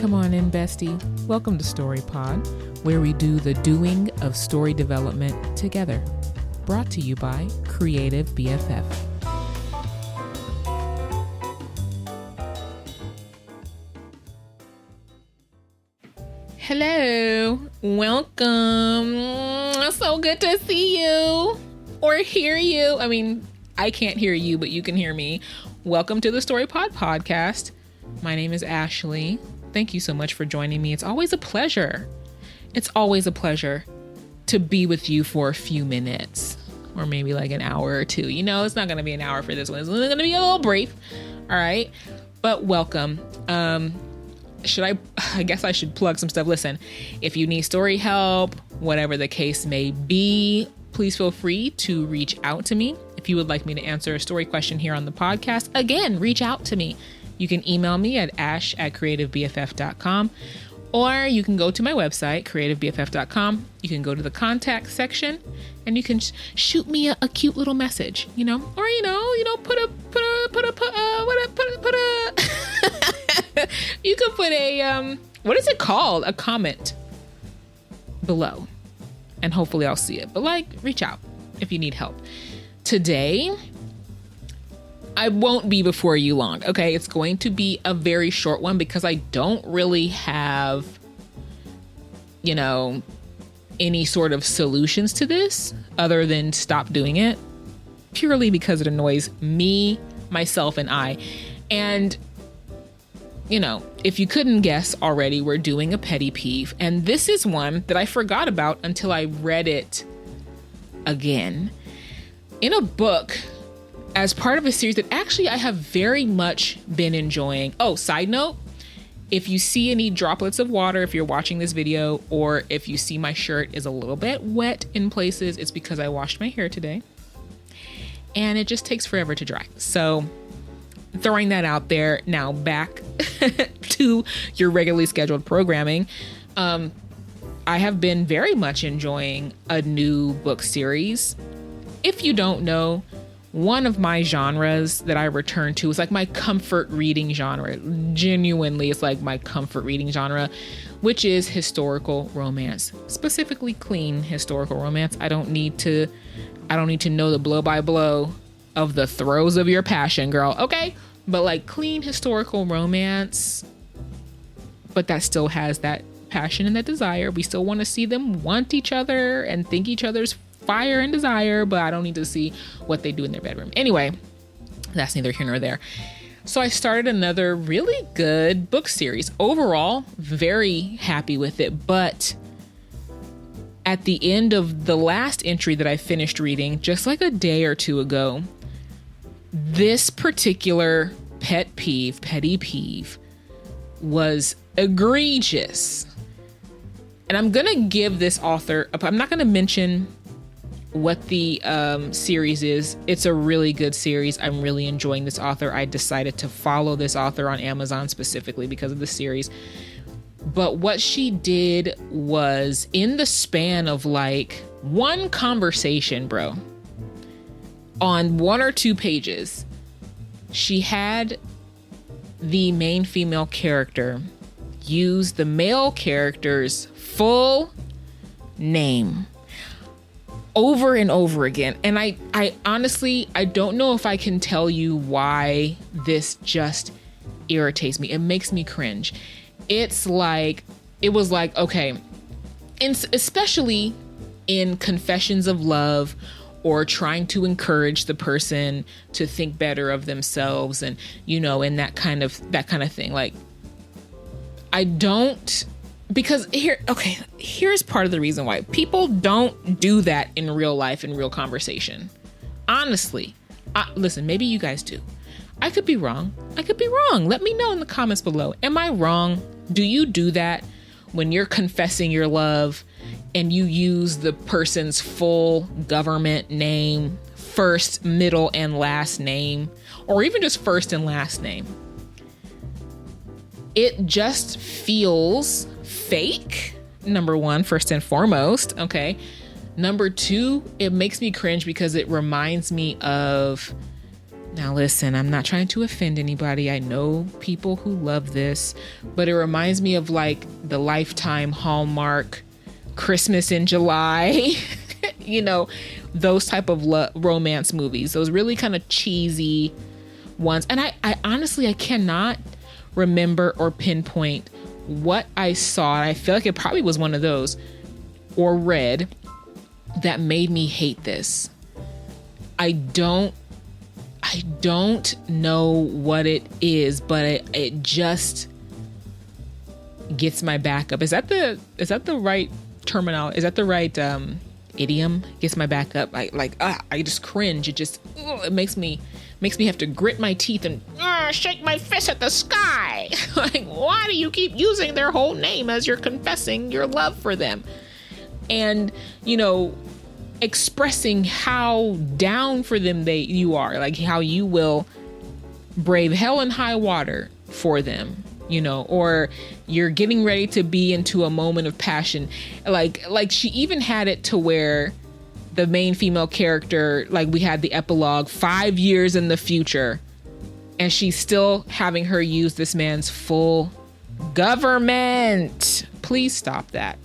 Come on in, bestie. Welcome to StoryPod, where we do the doing of story development together. Brought to you by Creative BFF. Hello, welcome. So good to see you or hear you. I mean, I can't hear you, but you can hear me. Welcome to the StoryPod podcast. My name is Ashley. Thank you so much for joining me. It's always a pleasure. It's always a pleasure to be with you for a few minutes or maybe like an hour or two. You know, it's not going to be an hour for this one. It's only going to be a little brief. All right. But welcome. I guess I should plug some stuff. Listen, if you need story help, whatever the case may be, please feel free to reach out to me. If you would like me to answer a story question here on the podcast, again, reach out to me. You can email me at ash@creativebff.com, or you can go to my website, creativebff.com. You can go to the contact section and you can shoot me a cute little message, or, you can put a, what is it called? A comment below, and hopefully I'll see it. But reach out if you need help. Today, I won't be before you long. Okay. It's going to be a very short one because I don't really have, any sort of solutions to this other than stop doing it, purely because it annoys me, myself, and I. And, if you couldn't guess already, we're doing a petty peeve. And this is one that I forgot about until I read it again in a book as part of a series that actually I have very much been enjoying. Oh, side note, if you see any droplets of water, if you're watching this video, or if you see my shirt is a little bit wet in places, it's because I washed my hair today and it just takes forever to dry. So throwing that out there. Now back to your regularly scheduled programming. I have been very much enjoying a new book series. If you don't know, one of my genres that I return to is like my comfort reading genre. Genuinely, it's like my comfort reading genre, which is historical romance, specifically clean historical romance. I don't need to know the blow by blow of the throes of your passion, girl. Okay. But like clean historical romance, but that still has that passion and that desire. We still want to see them want each other and think each other's fire and desire, but I don't need to see what they do in their bedroom. Anyway, that's neither here nor there. So I started another really good book series. Overall, very happy with it. But at the end of the last entry that I finished reading, just like a day or two ago, this particular petty peeve was egregious. And I'm going to give this author, I'm not going to mention what the series is. It's a really good series. I'm really enjoying this author. I decided to follow this author on Amazon specifically because of the series. But what she did was, in the span of like one conversation, bro, on one or two pages, she had the main female character use the male character's full name over and over again. And I honestly, I don't know if I can tell you why this just irritates me. It makes me cringe. It was like, okay, especially in confessions of love or trying to encourage the person to think better of themselves and, and that kind of thing. Like, I don't, because here's part of the reason why people don't do that in real life, in real conversation. Honestly, listen, maybe you guys do. I could be wrong. Let me know in the comments below. Am I wrong? Do you do that when you're confessing your love and you use the person's full government name, first, middle, and last name, or even just first and last name? It just feels fake, number one, first and foremost, okay? Number two, it makes me cringe because it reminds me of Now listen, I'm not trying to offend anybody. I know people who love this, but it reminds me of like the Lifetime Hallmark Christmas in July, you know, those type of romance movies, those really kind of cheesy ones. And I honestly, I cannot remember or pinpoint what I saw. I feel like it probably was one of those or read that made me hate this. I don't know what it is, but it just gets my back up. Is that the right terminology? Is that the right idiom? Gets my back up. I just cringe. It makes me have to grit my teeth and shake my fist at the sky. Like, why do you keep using their whole name as you're confessing your love for them? And, you know, expressing how down for them you are, like how you will brave hell and high water for them, you know, or you're getting ready to be into a moment of passion. Like she even had it to where the main female character, like we had the epilogue 5 years in the future, and she's still having her use this man's full government. Please stop that.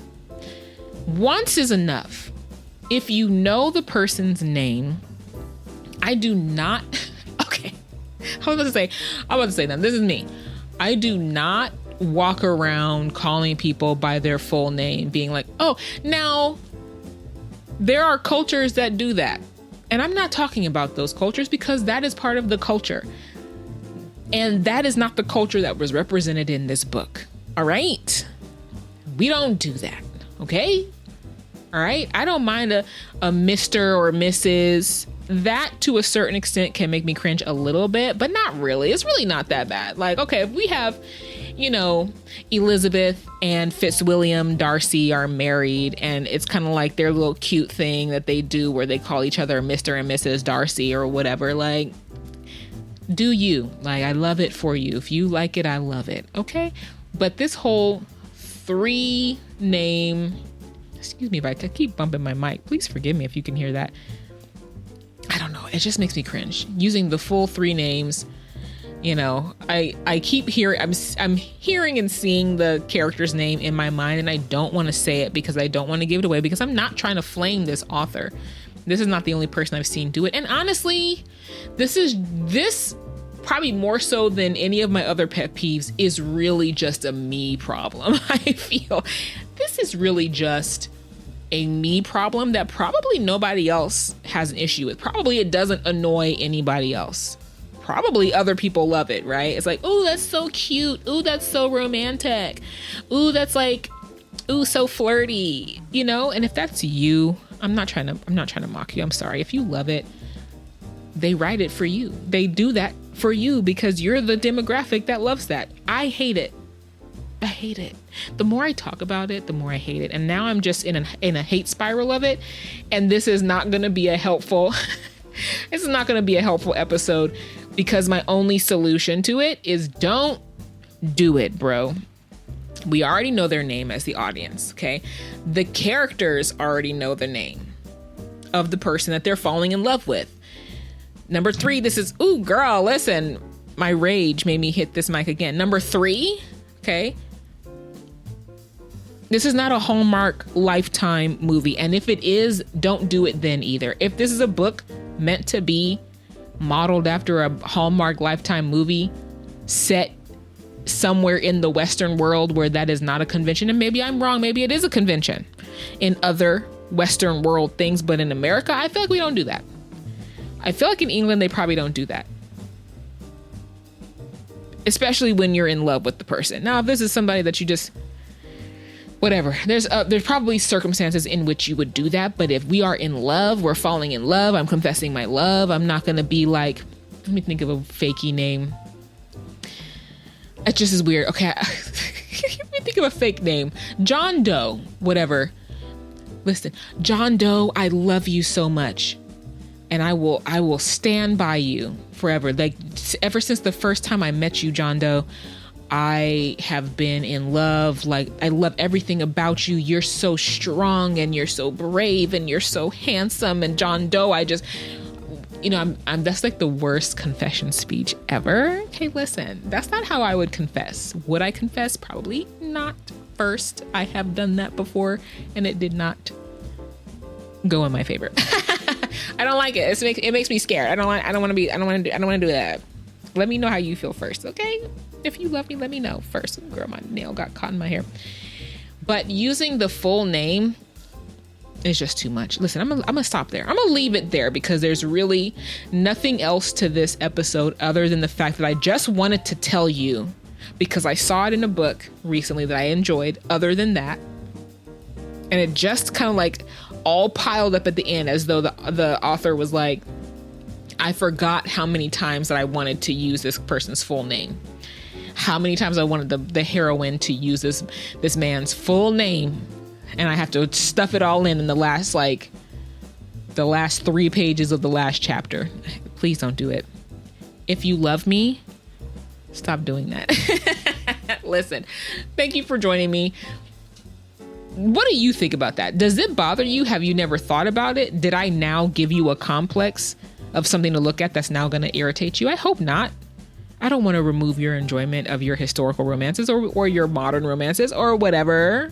Once is enough. If you know the person's name, I do not, okay, I was about to say that. This is me. I do not walk around calling people by their full name, being like, oh, now there are cultures that do that. And I'm not talking about those cultures because that is part of the culture. And that is not the culture that was represented in this book. All right? We don't do that. Okay? All right. I don't mind a Mr. or Mrs. That to a certain extent can make me cringe a little bit, but not really. It's really not that bad. Like, okay, if we have, you know, Elizabeth and Fitzwilliam Darcy are married, and it's kind of like their little cute thing that they do where they call each other Mr. and Mrs. Darcy or whatever. Like, do you? Like, I love it for you. If you like it, I love it. Okay. But this whole 3-name, excuse me if I keep bumping my mic, please forgive me if you can hear that. I don't know. It just makes me cringe using the full 3 names. You know, I keep hearing, I'm hearing and seeing the character's name in my mind, and I don't want to say it because I don't want to give it away, because I'm not trying to flame this author. This is not the only person I've seen do it. And honestly, this probably more so than any of my other pet peeves is really just a me problem. I feel this is really just a me problem that probably nobody else has an issue with. Probably it doesn't annoy anybody else. Probably other people love it, right? It's like, oh, that's so cute. Oh, that's so romantic. Oh, that's like, oh, so flirty, you know? And if that's you, I'm not trying to mock you. I'm sorry. If you love it, they write it for you. They do that for you because you're the demographic that loves that. I hate it. I hate it. The more I talk about it, the more I hate it. And now I'm just in a hate spiral of it. And this is not going to be a helpful, this is not going to be a helpful episode, because my only solution to it is don't do it, bro. We already know their name as the audience, okay? The characters already know the name of the person that they're falling in love with. Number 3, this is, ooh, girl, listen, my rage made me hit this mic again. Number 3, okay? This is not a Hallmark Lifetime movie. And if it is, don't do it then either. If this is a book meant to be modeled after a Hallmark Lifetime movie set somewhere in the Western world where that is not a convention, and maybe I'm wrong, maybe it is a convention in other Western world things, but in America, I feel like we don't do that. I feel like in England, they probably don't do that. Especially when you're in love with the person. Now, if this is somebody that you just, whatever, there's probably circumstances in which you would do that. But if we are in love, we're falling in love, I'm confessing my love, I'm not going to be like, let me think of a fakey name. It just is weird. Okay. Let me think of a fake name. John Doe, whatever. Listen, John Doe, I love you so much. And I will stand by you forever. Like, ever since the first time I met you, John Doe, I have been in love. Like, I love everything about you. You're so strong and you're so brave and you're so handsome. And John Doe, I'm that's like the worst confession speech ever. Hey, listen, that's not how I would confess. Would I confess? Probably not. First, I have done that before and it did not go in my favor. I don't like it. It makes me scared. I don't want to do that. Let me know how you feel first, okay? If you love me, let me know first. Girl, my nail got caught in my hair. But using the full name is just too much. Listen, I'm gonna stop there. I'm gonna leave it there because there's really nothing else to this episode other than the fact that I just wanted to tell you, because I saw it in a book recently that I enjoyed, other than that. And it just kind of like all piled up at the end as though the author was like, I forgot how many times that I wanted to use this person's full name. How many times I wanted the heroine to use this man's full name. And I have to stuff it all in the last 3 pages of the last chapter. Please don't do it. If you love me, stop doing that. Listen, thank you for joining me. What do you think about that? Does it bother you? Have you never thought about it? Did I now give you a complex of something to look at that's now going to irritate you? I hope not. I don't want to remove your enjoyment of your historical romances or your modern romances or whatever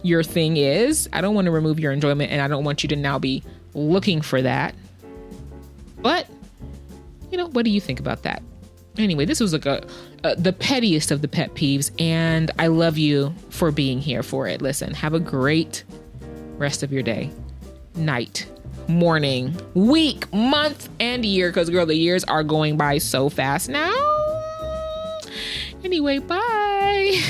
your thing is. I don't want to remove your enjoyment, and I don't want you to now be looking for that. But, what do you think about that? Anyway, this was the pettiest of the pet peeves, and I love you for being here for it. Listen, have a great rest of your day, night, morning, week, month, and year, because girl, the years are going by so fast now. Anyway, bye.